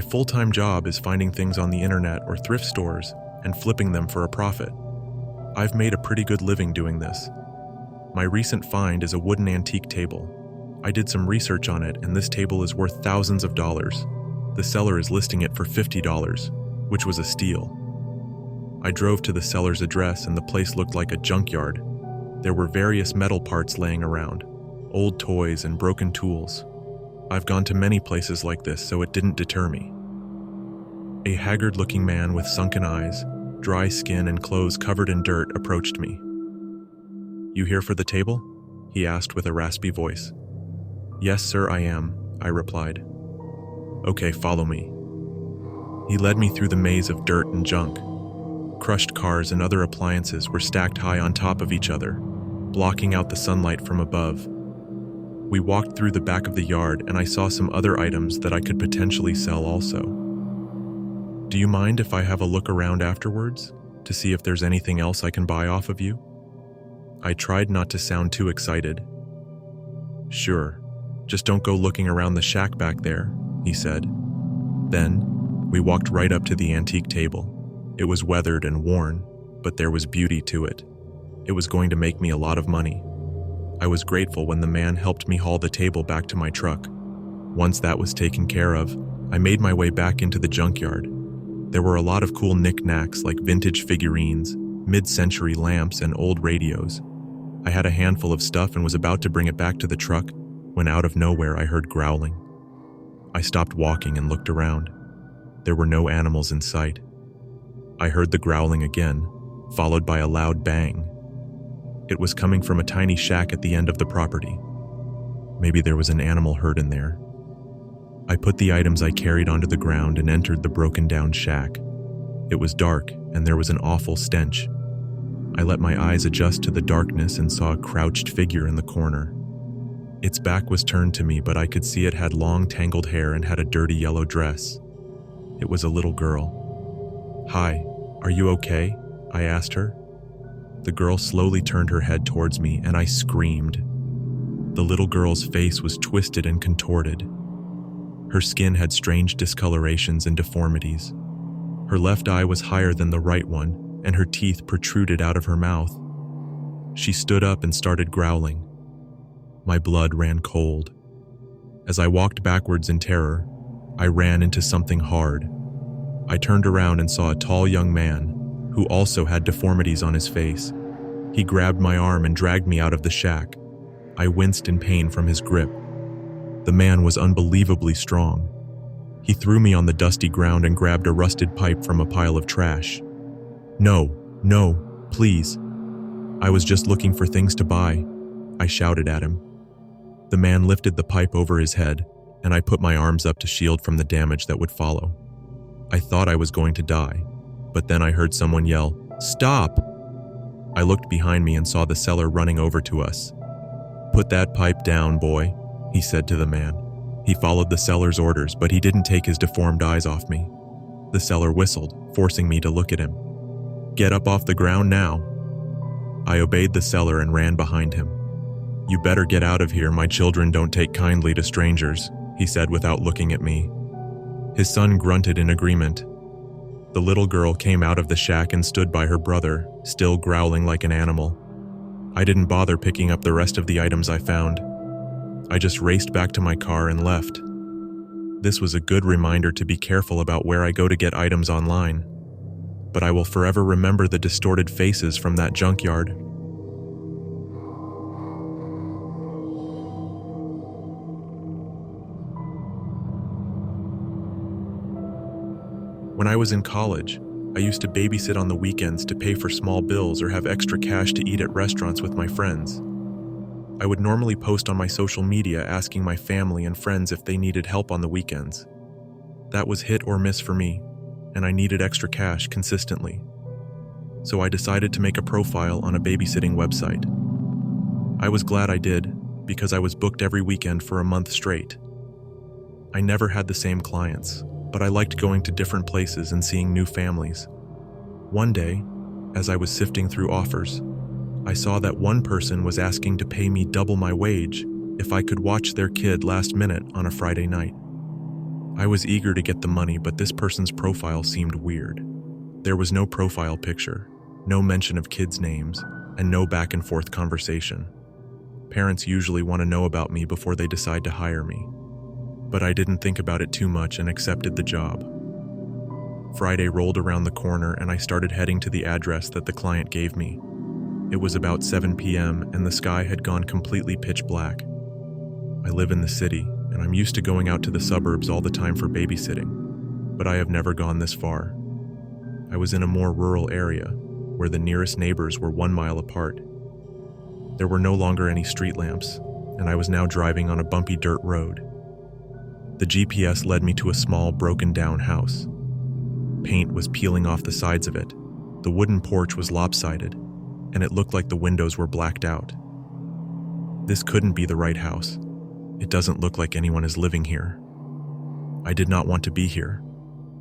My full-time job is finding things on the internet or thrift stores and flipping them for a profit. I've made a pretty good living doing this. My recent find is a wooden antique table. I did some research on it, and this table is worth thousands of dollars. The seller is listing it for $50, which was a steal. I drove to the seller's address, and the place looked like a junkyard. There were various metal parts laying around, old toys and broken tools. I've gone to many places like this, so it didn't deter me. A haggard-looking man with sunken eyes, dry skin and clothes covered in dirt approached me. "You here for the table?" he asked with a raspy voice. "Yes, sir, I am," I replied. "Okay, follow me." He led me through the maze of dirt and junk. Crushed cars and other appliances were stacked high on top of each other, blocking out the sunlight from above. We walked through the back of the yard, and I saw some other items that I could potentially sell also. "Do you mind if I have a look around afterwards, to see if there's anything else I can buy off of you?" I tried not to sound too excited. "Sure, just don't go looking around the shack back there," he said. Then, we walked right up to the antique table. It was weathered and worn, but there was beauty to it. It was going to make me a lot of money. I was grateful when the man helped me haul the table back to my truck. Once that was taken care of, I made my way back into the junkyard. There were a lot of cool knickknacks like vintage figurines, mid-century lamps, and old radios. I had a handful of stuff and was about to bring it back to the truck when out of nowhere I heard growling. I stopped walking and looked around. There were no animals in sight. I heard the growling again, followed by a loud bang. It was coming from a tiny shack at the end of the property. Maybe there was an animal herd in there. I put the items I carried onto the ground and entered the broken-down shack. It was dark, and there was an awful stench. I let my eyes adjust to the darkness and saw a crouched figure in the corner. Its back was turned to me, but I could see it had long, tangled hair and had a dirty yellow dress. It was a little girl. "Hi, are you okay?" I asked her. The girl slowly turned her head towards me, and I screamed. The little girl's face was twisted and contorted. Her skin had strange discolorations and deformities. Her left eye was higher than the right one, and her teeth protruded out of her mouth. She stood up and started growling. My blood ran cold. As I walked backwards in terror, I ran into something hard. I turned around and saw a tall young man, who also had deformities on his face. He grabbed my arm and dragged me out of the shack. I winced in pain from his grip. The man was unbelievably strong. He threw me on the dusty ground and grabbed a rusted pipe from a pile of trash. No, please. I was just looking for things to buy," I shouted at him. The man lifted the pipe over his head, and I put my arms up to shield from the damage that would follow. I thought I was going to die, but then I heard someone yell, "Stop!" I looked behind me and saw the seller running over to us. "Put that pipe down, boy," he said to the man. He followed the seller's orders, but he didn't take his deformed eyes off me. The seller whistled, forcing me to look at him. "Get up off the ground now." I obeyed the seller and ran behind him. "You better get out of here, my children don't take kindly to strangers," he said without looking at me. His son grunted in agreement. The little girl came out of the shack and stood by her brother, still growling like an animal. I didn't bother picking up the rest of the items I found. I just raced back to my car and left. This was a good reminder to be careful about where I go to get items online. But I will forever remember the distorted faces from that junkyard. When I was in college, I used to babysit on the weekends to pay for small bills or have extra cash to eat at restaurants with my friends. I would normally post on my social media asking my family and friends if they needed help on the weekends. That was hit or miss for me, and I needed extra cash consistently. So I decided to make a profile on a babysitting website. I was glad I did, because I was booked every weekend for a month straight. I never had the same clients, but I liked going to different places and seeing new families. One day, as I was sifting through offers, I saw that one person was asking to pay me double my wage if I could watch their kid last minute on a Friday night. I was eager to get the money, but this person's profile seemed weird. There was no profile picture, no mention of kids' names, and no back and forth conversation. Parents usually want to know about me before they decide to hire me. But I didn't think about it too much and accepted the job. Friday rolled around the corner and I started heading to the address that the client gave me. It was about 7 p.m. and the sky had gone completely pitch black. I live in the city and I'm used to going out to the suburbs all the time for babysitting, but I have never gone this far. I was in a more rural area where the nearest neighbors were 1 mile apart. There were no longer any street lamps, and I was now driving on a bumpy dirt road. The GPS led me to a small, broken-down house. Paint was peeling off the sides of it, the wooden porch was lopsided, and it looked like the windows were blacked out. This couldn't be the right house. It doesn't look like anyone is living here. I did not want to be here,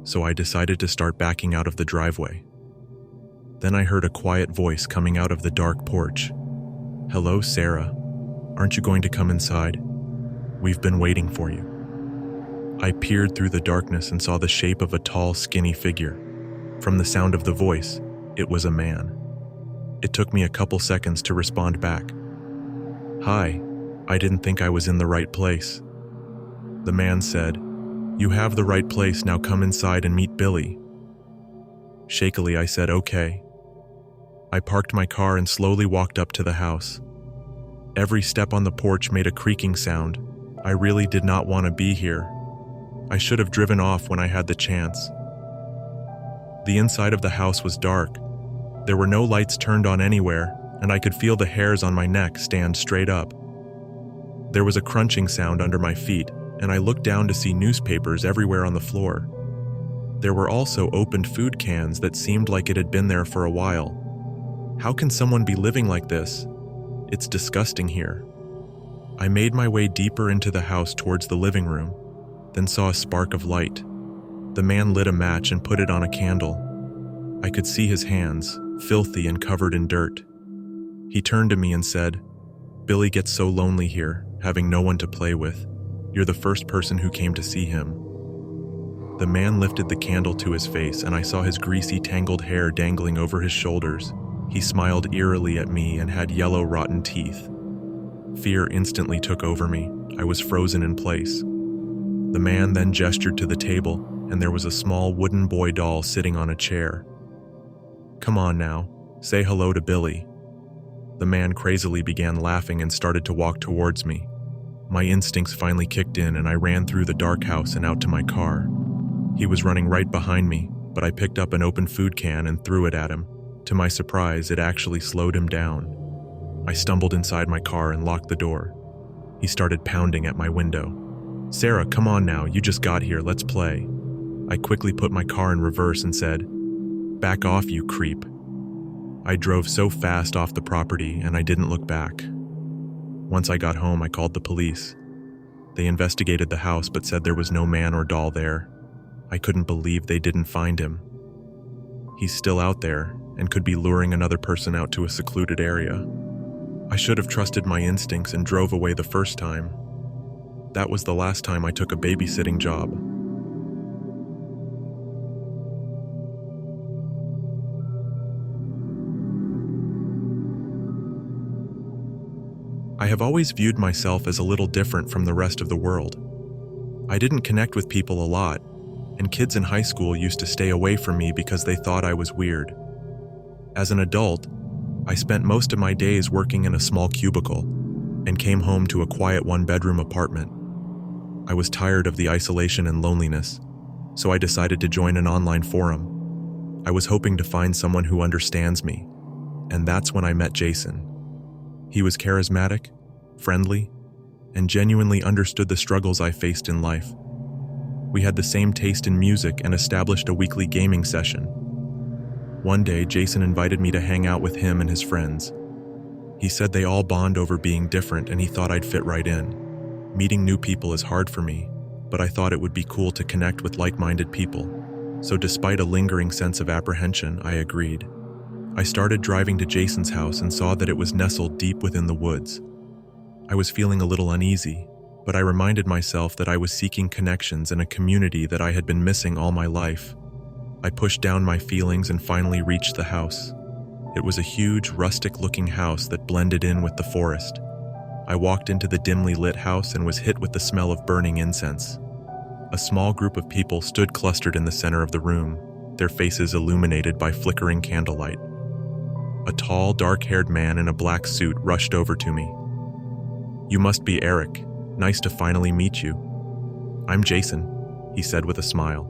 so I decided to start backing out of the driveway. Then I heard a quiet voice coming out of the dark porch. "Hello, Sarah. Aren't you going to come inside? We've been waiting for you." I peered through the darkness and saw the shape of a tall, skinny figure. From the sound of the voice, it was a man. It took me a couple seconds to respond back. "Hi, I didn't think I was in the right place." The man said, "You have the right place, now come inside and meet Billy." Shakily, I said, "Okay." I parked my car and slowly walked up to the house. Every step on the porch made a creaking sound. I really did not want to be here. I should have driven off when I had the chance. The inside of the house was dark. There were no lights turned on anywhere, and I could feel the hairs on my neck stand straight up. There was a crunching sound under my feet, and I looked down to see newspapers everywhere on the floor. There were also opened food cans that seemed like it had been there for a while. How can someone be living like this? It's disgusting here. I made my way deeper into the house towards the living room, then saw a spark of light. The man lit a match and put it on a candle. I could see his hands, filthy and covered in dirt. He turned to me and said, "Billy gets so lonely here, having no one to play with. You're the first person who came to see him." The man lifted the candle to his face and I saw his greasy, tangled hair dangling over his shoulders. He smiled eerily at me and had yellow, rotten teeth. Fear instantly took over me. I was frozen in place. The man then gestured to the table, and there was a small wooden boy doll sitting on a chair. "Come on now, say hello to Billy." The man crazily began laughing and started to walk towards me. My instincts finally kicked in and I ran through the dark house and out to my car. He was running right behind me, but I picked up an open food can and threw it at him. To my surprise, it actually slowed him down. I stumbled inside my car and locked the door. He started pounding at my window. "Sarah, come on now, you just got here, let's play." I quickly put my car in reverse and said, "Back off, you creep." I drove so fast off the property and I didn't look back. Once I got home, I called the police. They investigated the house but said there was no man or doll there. I couldn't believe they didn't find him. He's still out there and could be luring another person out to a secluded area. I should have trusted my instincts and drove away the first time. That was the last time I took a babysitting job. I have always viewed myself as a little different from the rest of the world. I didn't connect with people a lot, and kids in high school used to stay away from me because they thought I was weird. As an adult, I spent most of my days working in a small cubicle and came home to a quiet one-bedroom apartment. I was tired of the isolation and loneliness, so I decided to join an online forum. I was hoping to find someone who understands me, and that's when I met Jason. He was charismatic, friendly, and genuinely understood the struggles I faced in life. We had the same taste in music and established a weekly gaming session. One day, Jason invited me to hang out with him and his friends. He said they all bond over being different and he thought I'd fit right in. Meeting new people is hard for me, but I thought it would be cool to connect with like-minded people. So despite a lingering sense of apprehension, I agreed. I started driving to Jason's house and saw that it was nestled deep within the woods. I was feeling a little uneasy, but I reminded myself that I was seeking connections in a community that I had been missing all my life. I pushed down my feelings and finally reached the house. It was a huge, rustic-looking house that blended in with the forest. I walked into the dimly lit house and was hit with the smell of burning incense. A small group of people stood clustered in the center of the room, their faces illuminated by flickering candlelight. A tall, dark-haired man in a black suit rushed over to me. "You must be Eric. Nice to finally meet you." "I'm Jason," he said with a smile.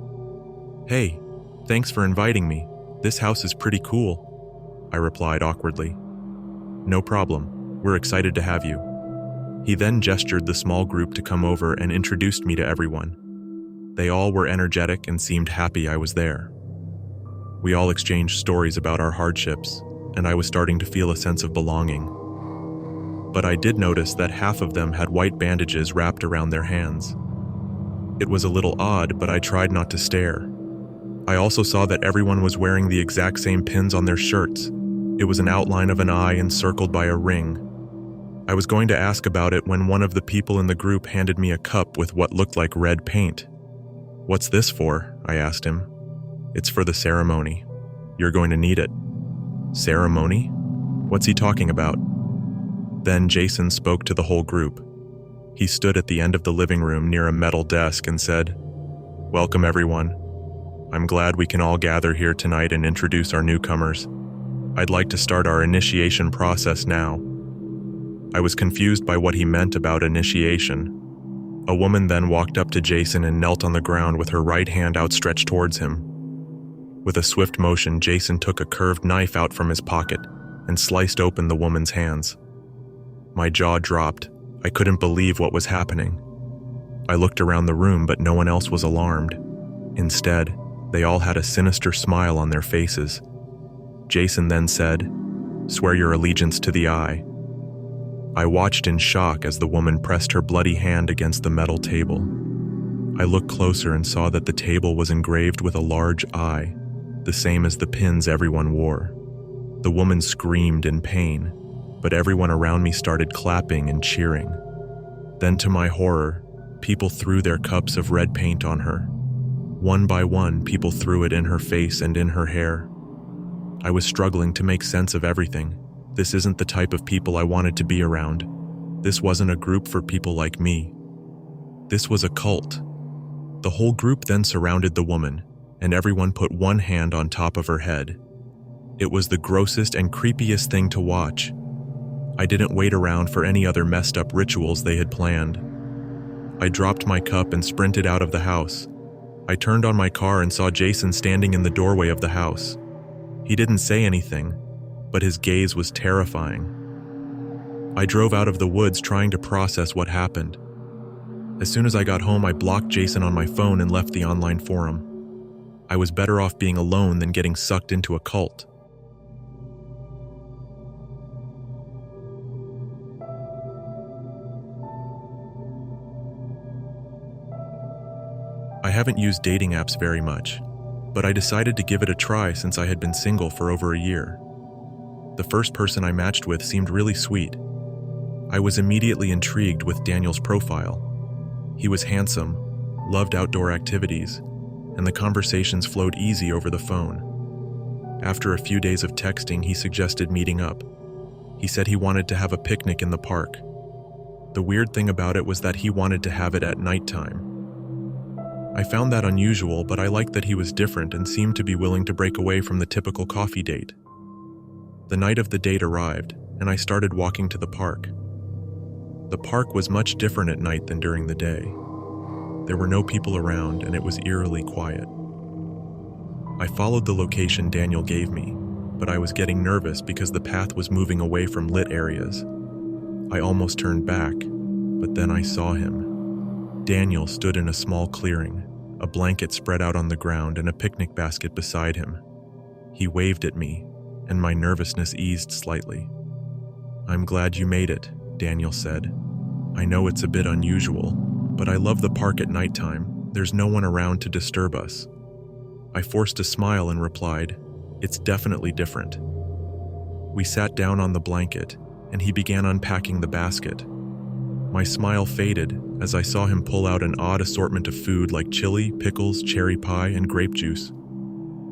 "Hey, thanks for inviting me. This house is pretty cool," I replied awkwardly. "No problem. We're excited to have you." He then gestured the small group to come over and introduced me to everyone. They all were energetic and seemed happy I was there. We all exchanged stories about our hardships, and I was starting to feel a sense of belonging. But I did notice that half of them had white bandages wrapped around their hands. It was a little odd, but I tried not to stare. I also saw that everyone was wearing the exact same pins on their shirts. It was an outline of an eye encircled by a ring. I was going to ask about it when one of the people in the group handed me a cup with what looked like red paint. "What's this for?" I asked him. "It's for the ceremony. You're going to need it." "Ceremony? What's he talking about?" Then Jason spoke to the whole group. He stood at the end of the living room near a metal desk and said, "Welcome everyone. I'm glad we can all gather here tonight and introduce our newcomers. I'd like to start our initiation process now." I was confused by what he meant about initiation. A woman then walked up to Jason and knelt on the ground with her right hand outstretched towards him. With a swift motion, Jason took a curved knife out from his pocket and sliced open the woman's hands. My jaw dropped. I couldn't believe what was happening. I looked around the room, but no one else was alarmed. Instead, they all had a sinister smile on their faces. Jason then said, "Swear your allegiance to the eye." I watched in shock as the woman pressed her bloody hand against the metal table. I looked closer and saw that the table was engraved with a large eye, the same as the pins everyone wore. The woman screamed in pain, but everyone around me started clapping and cheering. Then, to my horror, people threw their cups of red paint on her. One by one, people threw it in her face and in her hair. I was struggling to make sense of everything. This isn't the type of people I wanted to be around. This wasn't a group for people like me. This was a cult. The whole group then surrounded the woman, and everyone put one hand on top of her head. It was the grossest and creepiest thing to watch. I didn't wait around for any other messed up rituals they had planned. I dropped my cup and sprinted out of the house. I turned on my car and saw Jason standing in the doorway of the house. He didn't say anything, but his gaze was terrifying. I drove out of the woods trying to process what happened. As soon as I got home, I blocked Jason on my phone and left the online forum. I was better off being alone than getting sucked into a cult. I haven't used dating apps very much, but I decided to give it a try since I had been single for over a year. The first person I matched with seemed really sweet. I was immediately intrigued with Daniel's profile. He was handsome, loved outdoor activities, and the conversations flowed easy over the phone. After a few days of texting, he suggested meeting up. He said he wanted to have a picnic in the park. The weird thing about it was that he wanted to have it at nighttime. I found that unusual, but I liked that he was different and seemed to be willing to break away from the typical coffee date. The night of the date arrived, and I started walking to the park. The park was much different at night than during the day. There were no people around, and it was eerily quiet. I followed the location Daniel gave me, but I was getting nervous because the path was moving away from lit areas. I almost turned back, but then I saw him. Daniel stood in a small clearing, a blanket spread out on the ground and a picnic basket beside him. He waved at me, and my nervousness eased slightly. "I'm glad you made it," Daniel said. "I know it's a bit unusual, but I love the park at nighttime. There's no one around to disturb us." I forced a smile and replied, "It's definitely different." We sat down on the blanket, and he began unpacking the basket. My smile faded as I saw him pull out an odd assortment of food like chili, pickles, cherry pie, and grape juice.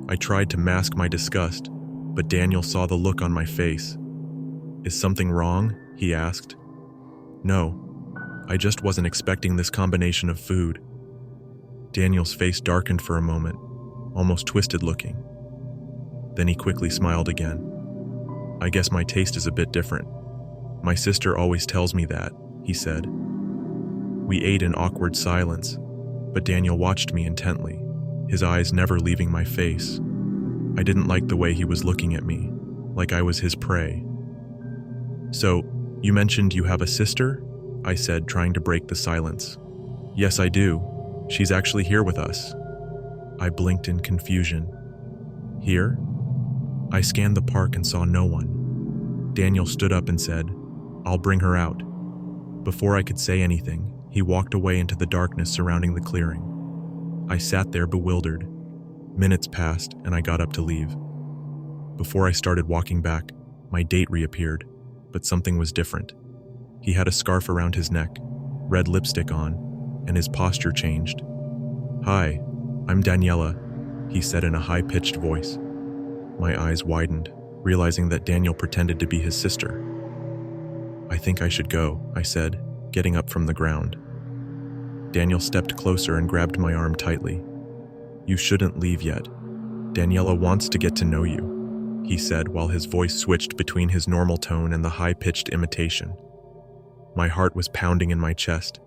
I tried to mask my disgust, but Daniel saw the look on my face. "Is something wrong?" he asked. "No, I just wasn't expecting this combination of food." Daniel's face darkened for a moment, almost twisted looking. Then he quickly smiled again. "I guess my taste is a bit different. My sister always tells me that," he said. We ate in awkward silence, but Daniel watched me intently, his eyes never leaving my face. I didn't like the way he was looking at me, like I was his prey. "So, you mentioned you have a sister?" I said, trying to break the silence. "Yes, I do. She's actually here with us." I blinked in confusion. "Here?" I scanned the park and saw no one. Daniel stood up and said, "I'll bring her out." Before I could say anything, he walked away into the darkness surrounding the clearing. I sat there bewildered. Minutes passed and I got up to leave. Before I started walking back, my date reappeared, but something was different. He had a scarf around his neck, red lipstick on, and his posture changed. "Hi, I'm Daniela," he said in a high-pitched voice. My eyes widened, realizing that Daniel pretended to be his sister. "I think I should go," I said, getting up from the ground. Daniel stepped closer and grabbed my arm tightly. "You shouldn't leave yet. Daniela wants to get to know you," he said while his voice switched between his normal tone and the high-pitched imitation. My heart was pounding in my chest.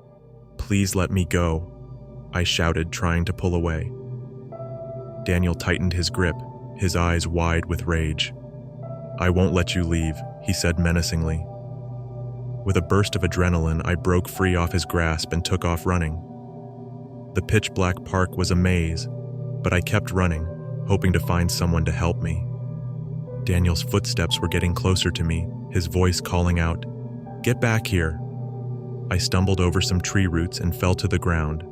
"Please let me go," I shouted, trying to pull away. Daniel tightened his grip, his eyes wide with rage. "I won't let you leave," he said menacingly. With a burst of adrenaline, I broke free off his grasp and took off running. The pitch-black park was a maze, but I kept running, hoping to find someone to help me. Daniel's footsteps were getting closer to me, his voice calling out, "Get back here!" I stumbled over some tree roots and fell to the ground.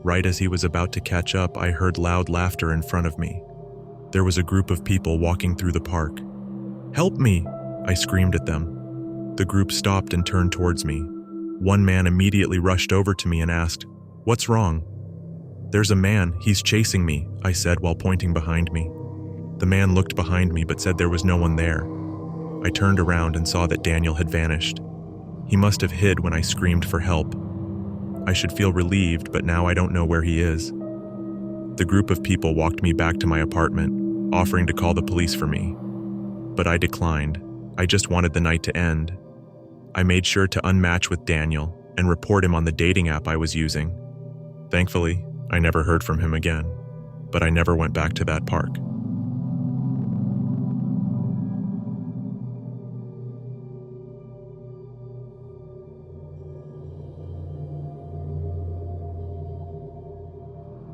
Right as he was about to catch up, I heard loud laughter in front of me. There was a group of people walking through the park. "Help me!" I screamed at them. The group stopped and turned towards me. One man immediately rushed over to me and asked, "What's wrong?" "There's a man, he's chasing me," I said while pointing behind me. The man looked behind me but said there was no one there. I turned around and saw that Daniel had vanished. He must have hid when I screamed for help. I should feel relieved, but now I don't know where he is. The group of people walked me back to my apartment, offering to call the police for me. But I declined. I just wanted the night to end. I made sure to unmatch with Daniel and report him on the dating app I was using. Thankfully, I never heard from him again, but I never went back to that park.